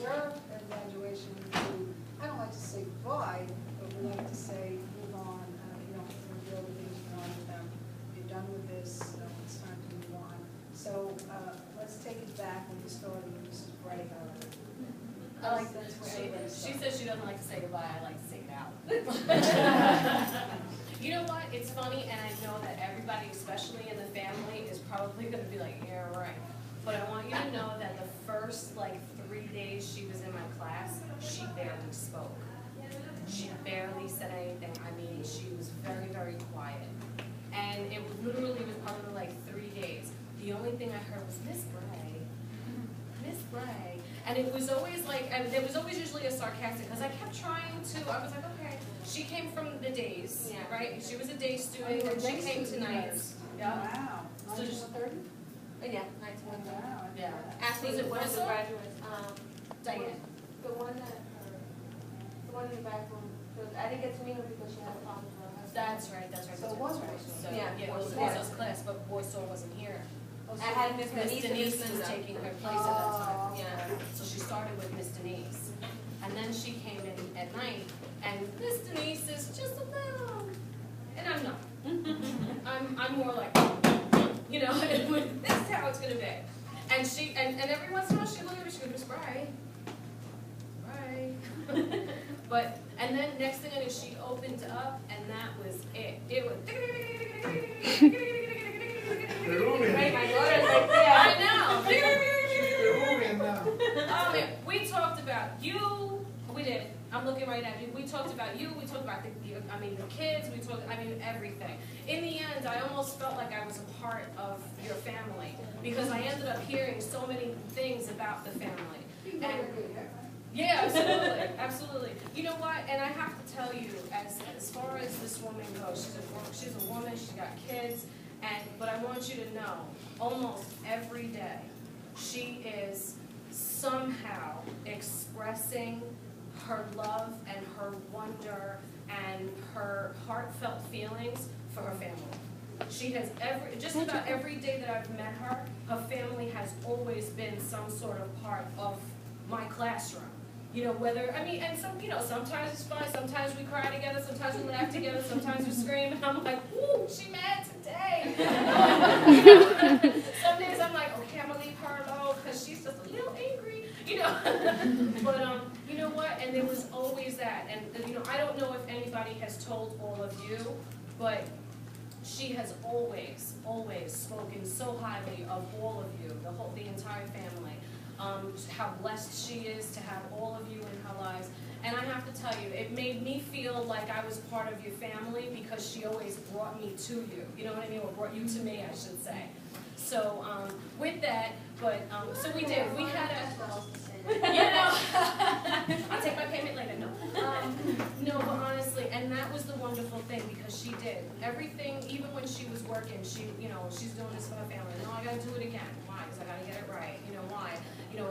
your graduation, I don't like to say goodbye, but we like to say move on. You don't have to reveal the things you're on with them. You're done with this, it's time to move on. So let's take it back when you started with Mrs. Bright. I like that's where she everybody says she doesn't like to say goodbye, I like to say it out. You know what, it's funny, and I know that everybody, especially in the family, is probably going to be like, yeah, right. But I want you to know that the first, 3 days she was in my class, she barely spoke. She barely said anything. I mean, she was very, very quiet. And it literally was probably 3 days. The only thing I heard was, Miss Bray, Miss Bray. And it was always and there was always usually a sarcastic, because I kept trying to, I was like, okay. She came from the days, right? She was a day student, and she came to nights. Yeah. Wow. So 1930? Yeah, 1930. Wow. Yeah. Ask me Was it one of the Whistle? graduates. Diane. The one in the back room. I didn't get to meet her because she had a problem with her husband. That's right. So it was right. Whistle. So, Yeah, it was Whistle. Whistle's class, but Boysoul wasn't here. I had Miss Miss Denise Denise was taking her place at that time. Yeah. So she started with Miss Denise. And then she came in at night, and Miss Denise is just a little, and I'm not. I'm more like, this is how it's gonna be. And she, and every once in a while she looked at me, she goes, Miss Bray. But, and then next thing I knew, she opened up, and that was it. It was, Right, my daughter's like, yeah. I know. now. Oh man, we talked about you. We did. I'm looking right at you. We talked about you. We talked about the kids. We talked. Everything. In the end, I almost felt like I was a part of your family because I ended up hearing so many things about the family. And yeah, absolutely, absolutely. You know what? And I have to tell you, as far as this woman goes, she's a woman. She's got kids. But I want you to know, almost every day, she is somehow expressing her love and her wonder and her heartfelt feelings for her family. She has just about every day that I've met her, her family has always been some sort of part of my classroom. And sometimes it's fun, sometimes we cry together, sometimes we laugh together, sometimes we scream, and I'm like, ooh, she mad today. Some days I'm like, okay, I'm gonna leave her alone, because she's just a little angry, But, you know what, and there was always that, and, I don't know if anybody has told all of you, but she has always, always spoken so highly of all of you, the entire family. How blessed she is to have all of you in her lives. And I have to tell you, it made me feel like I was part of your family because she always brought me to you. You know what I mean? Or brought you to me, I should say. So with that, so we did. We had I'll take my payment later. No, but honestly, and that was the wonderful thing because she did everything. Even when she was working, she's doing this for her family. No, I got to do it again. Why? Because I got to get it right. Why?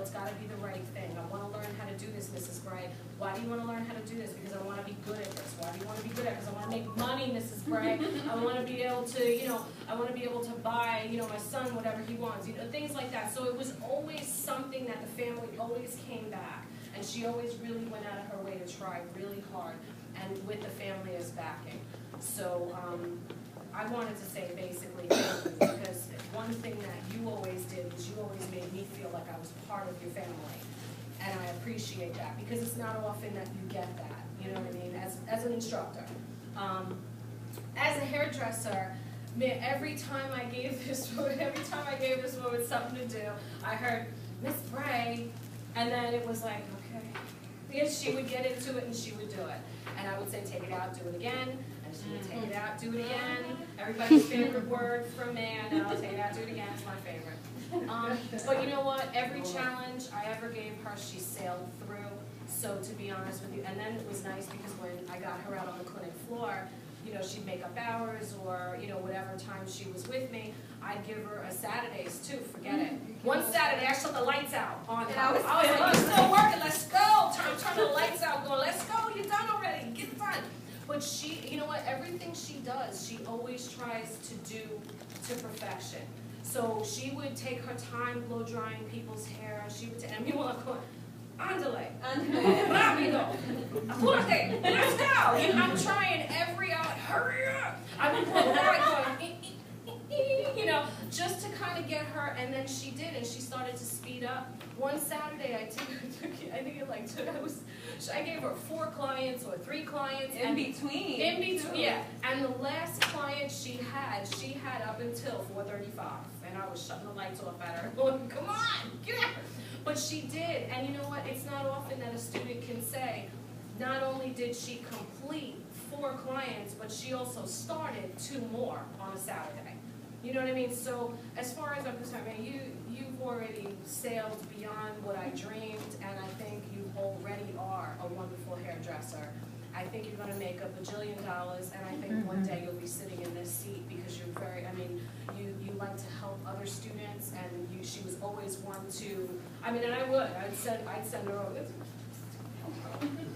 It's got to be the right thing. I want to learn how to do this, Mrs. Bray. Why do you want to learn how to do this? Because I want to be good at this. Why do you want to be good at it? Because I want to make money, Mrs. Bray. I want to be able to, I want to be able to buy, my son whatever he wants. Things like that. So it was always something that the family always came back. And she always really went out of her way to try really hard. And with the family as backing. So I wanted to say basically thank you because one thing that you always did was you always made me feel like I was part of your family. And I appreciate that because it's not often that you get that, you know what I mean, as an instructor. As a hairdresser, man, every time I gave this woman something to do, I heard, Miss Bray, and then it was like, okay. Because she would get into it and she would do it. And I would say, take it out, do it again. And she would take it out, do it again. Everybody's favorite word from me, I know, take it out, do it again, it's my favorite. But you know what, every challenge I ever gave her, she sailed through. So to be honest with you, and then it was nice because when I got her out on the clinic floor, she'd make up hours or, whatever time she was with me, I'd give her a Saturdays too, forget it. One Saturday, I shut the lights out on her. I was like, you're still working, let's go. Turn the lights out, going, let's go, you're done already, get done. But she, everything she does, she always tries to do to perfection. So she would take her time blow drying people's hair. She would, and people are going, Andale, rápido, apúrate, let's go. You know, I'm trying every hour, hurry up. I'm going back going, you know, just to kind of get her, and then she did, and she started to speed up. One Saturday, I gave her 4 clients or 3 clients. In between. In between, yeah. And the last client she had up until 4:35, and I was shutting the lights off at her, going, come on, get out. But she did, and you know what? It's not often that a student can say, not only did she complete 4 clients, but she also started 2 more on a Saturday. You know what I mean? So as far as I'm concerned, man, you've already sailed beyond what I dreamed, and I think you already are a wonderful hairdresser. I think you're going to make $1 bajillion, and I think one day you'll be sitting in this seat because you're very, I mean, you like to help other students, and she was always one to, I mean, and I'd send her over.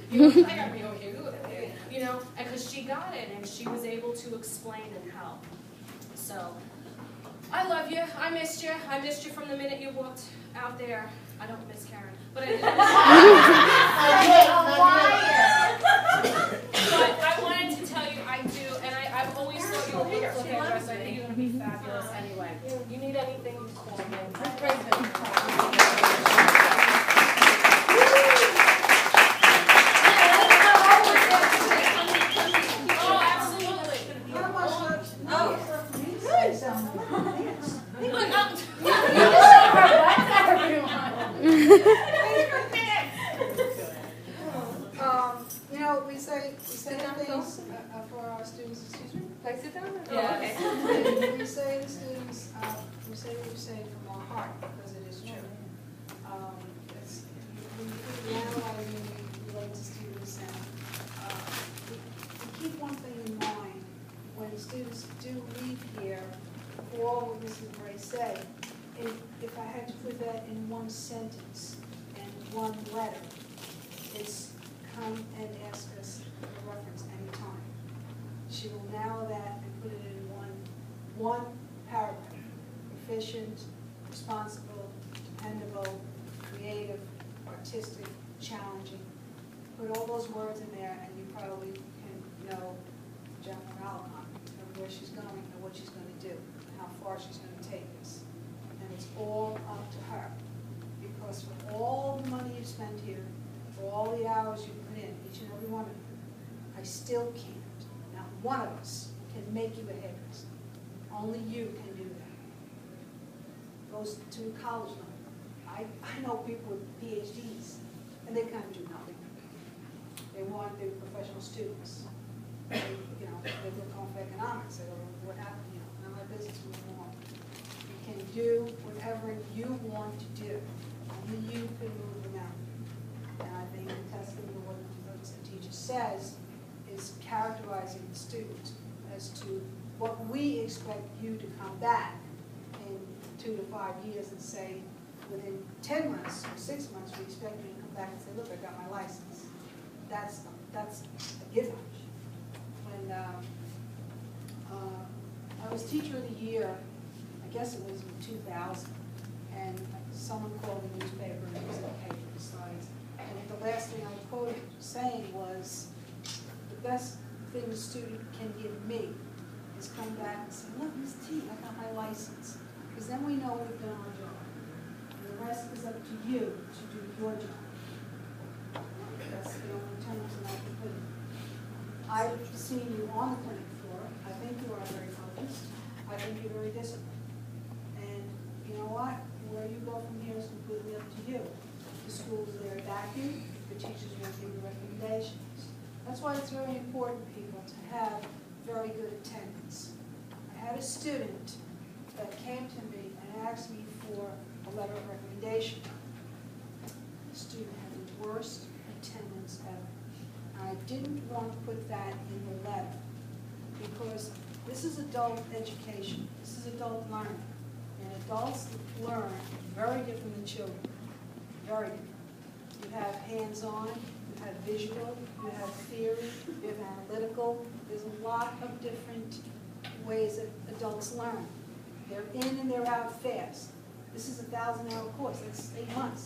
You know, I gotta be over here, you know, because she got it, and she was able to explain and help. So, I love you. I missed you. I missed you from the minute you walked out there. I don't miss Karen, but I did. But I wanted to tell you I do, and I've always thought you were a wonderful hairdresser. I think you're going to be fabulous anyway. You need anything, you call me. Oh, absolutely. You know, we say things for our students, excuse me? Can I sit down? Yeah, okay. We say to students, we say what we say from our heart, because it is true. We analyze and we relate to students, and we keep one thing in mind. When students do leave here, all what Mrs. Bray said, if I had to put that in one sentence and one letter, it's come and ask us for reference anytime. She will narrow that and put it in one paragraph. Efficient, responsible, dependable, creative, artistic, challenging. Put all those words in there, and you probably can know general outline of where she's going and what she's going to do, and how far she's going to take this. And it's all up to her. Because for all the money you spend here, for all the hours you put in, each and every one of you, I still can't. Not one of us can make you a hairdresser. Only you can do that. Goes to college level. I know people with PhDs, and they kind of do nothing. They want their professional students. They look on for economics. They go, what happened? You know, none of my business was wrong. You can do whatever you want to do. Only you can move the mountain. And I think the testament of what the teacher says is characterizing the student as to what we expect you to come back in 2 to 5 years and say, within 10 months or 6 months, we expect you to come back and say, look, I got my license. That's a given. When I was teacher of the year, I guess it was in 2000, and someone called the newspaper, and it was in the paper besides, and the last thing I quoted saying was, the best thing the student can give me is come back and say, look, Ms. T, I got my license. Because then we know we've done our job. And the rest is up to you to do your job. That's the only terms that I can put it. I've seen you on the clinic floor. I think you are very focused. I think you're very disciplined. And you know what? Where you go from here is completely up to you. The school's there to back you. The teachers will give you recommendations. That's why it's very important, people, to have very good attendance. I had a student that came to me and asked me for a letter of recommendation. The student had the worst attendance ever. I didn't want to put that in the letter because this is adult education. This is adult learning. And adults learn very different than children. Very different. You have hands-on, you have visual, you have theory, you have analytical. There's a lot of different ways that adults learn. They're in and they're out fast. This is a 1,000-hour course. That's 8 months.